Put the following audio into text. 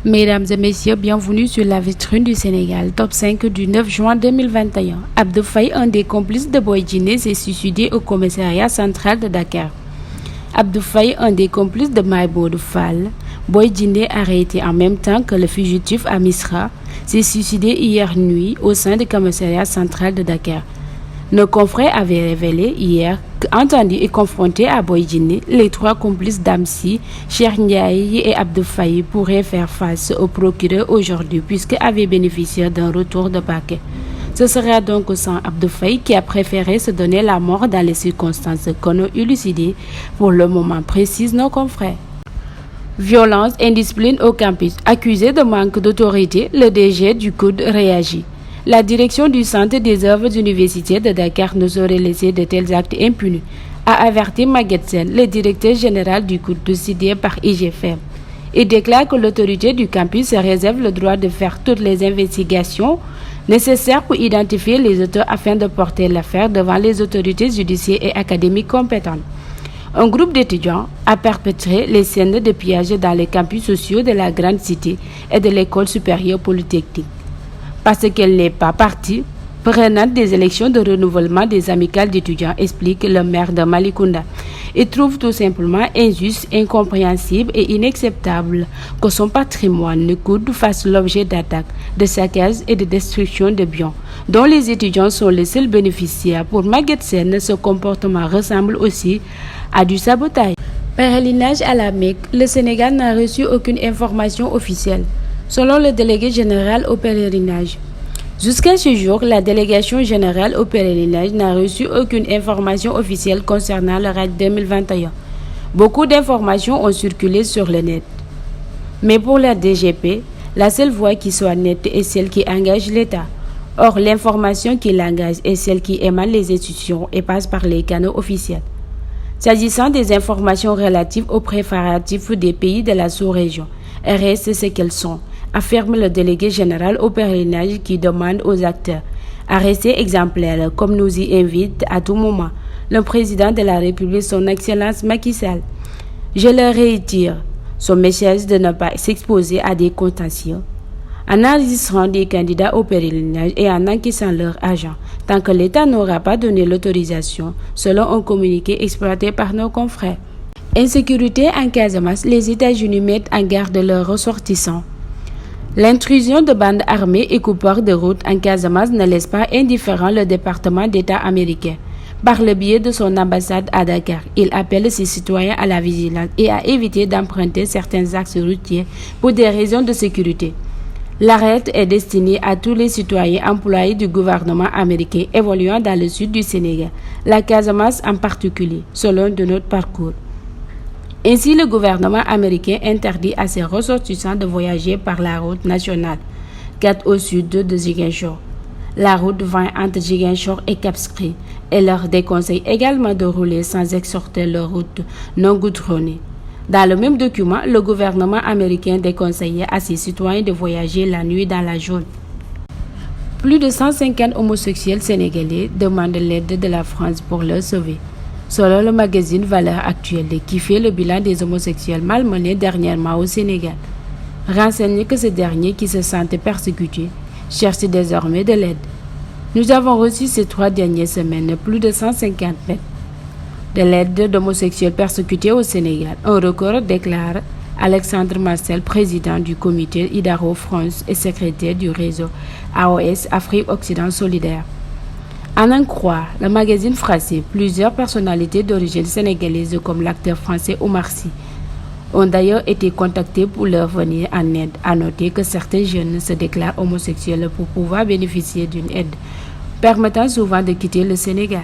Mesdames et messieurs, bienvenue sur la vitrine du Sénégal, top 5 du 9 juin 2021. Abdou Faye, un des complices de Boy Djiné, s'est suicidé au commissariat central de Dakar. Abdou Faye, un des complices de Maïmouna Fall, Boy Djiné, arrêté en même temps que le fugitif à Misra, s'est suicidé hier nuit au sein du commissariat central de Dakar. Nos confrères avaient révélé hier qu'entendus et confrontés à Boy Djiné, les trois complices d'Amsi, Cheikh Ndiaye et Abdou Faye pourraient faire face au procureur aujourd'hui puisqu'ils avaient bénéficié d'un retour de parquet. Ce sera donc sans Abdou Faye qui a préféré se donner la mort dans les circonstances qu'on a élucidées pour le moment, précisent nos confrères. Violence, indiscipline au campus. Accusé de manque d'autorité, le DG du COUD réagit. La direction du Centre des œuvres universitaires de Dakar ne saurait laisser de tels actes impunis, a averti Maguette Sène, le directeur général du COUD, cité par IGFM. Il déclare que l'autorité du campus se réserve le droit de faire toutes les investigations nécessaires pour identifier les auteurs afin de porter l'affaire devant les autorités judiciaires et académiques compétentes. Un groupe d'étudiants a perpétré les scènes de pillage dans les campus sociaux de la grande cité et de l'école supérieure polytechnique. Parce qu'elle n'est pas partie prenante des élections de renouvellement des amicales d'étudiants, explique le maire de Malicounda. Il trouve tout simplement injuste, incompréhensible et inacceptable que son patrimoine ne COUD fasse l'objet d'attaques, de saccages et de destruction de biens, dont les étudiants sont les seuls bénéficiaires. Pour Maguette Sène, ce comportement ressemble aussi à du sabotage. Pèlerinage à la Mecque, le Sénégal n'a reçu aucune information officielle. Selon le délégué général au pèlerinage. Jusqu'à ce jour, la délégation générale au pèlerinage n'a reçu aucune information officielle concernant le Hajj 2021. Beaucoup d'informations ont circulé sur le net. Mais pour la DGP, la seule voie qui soit nette est celle qui engage l'État. Or, l'information qui l'engage est celle qui émane les institutions et passe par les canaux officiels. S'agissant des informations relatives aux préparatifs des pays de la sous-région, elles restent ce qu'elles sont, affirme le délégué général au pèlerinage qui demande aux acteurs à rester exemplaires comme nous y invite à tout moment le président de la République, son Excellence Macky Sall. Je leur réitère son message de ne pas s'exposer à des contentieux en enregistrant des candidats au pèlerinage et en encaissant leur argent tant que l'État n'aura pas donné l'autorisation, selon un communiqué exploité par nos confrères. Insécurité en Casamance, les États-Unis mettent en garde leurs ressortissants. L'intrusion de bandes armées et coupeurs de route en Casamance ne laisse pas indifférent le département d'État américain. Par le biais de son ambassade à Dakar, il appelle ses citoyens à la vigilance et à éviter d'emprunter certains axes routiers pour des raisons de sécurité. L'alerte est destinée à tous les citoyens employés du gouvernement américain évoluant dans le sud du Sénégal, la Casamance en particulier, selon de notre parcours. Ainsi, le gouvernement américain interdit à ses ressortissants de voyager par la route nationale 4 au sud de Ziguinchor, la route 20 entre Ziguinchor et Cap-Skirring, et leur déconseille également de rouler sans exhorter leur route non goudronnée. Dans le même document, le gouvernement américain déconseillait à ses citoyens de voyager la nuit dans la zone. Plus de 150 homosexuels sénégalais demandent l'aide de la France pour leur sauver. Selon le magazine Valeurs Actuelles, qui fait le bilan des homosexuels malmenés dernièrement au Sénégal, renseigne que ces derniers qui se sentent persécutés cherchent désormais de l'aide. Nous avons reçu ces 3 dernières semaines plus de 150 lettres de l'aide d'homosexuels persécutés au Sénégal. Un record, déclare Alexandre Marcel, président du comité Idaro France et secrétaire du réseau AOS Afrique-Occident Solidaire. À en croire le magazine français, plusieurs personnalités d'origine sénégalaise comme l'acteur français Omar Sy ont d'ailleurs été contactés pour leur venir en aide. À noter que certains jeunes se déclarent homosexuels pour pouvoir bénéficier d'une aide permettant souvent de quitter le Sénégal.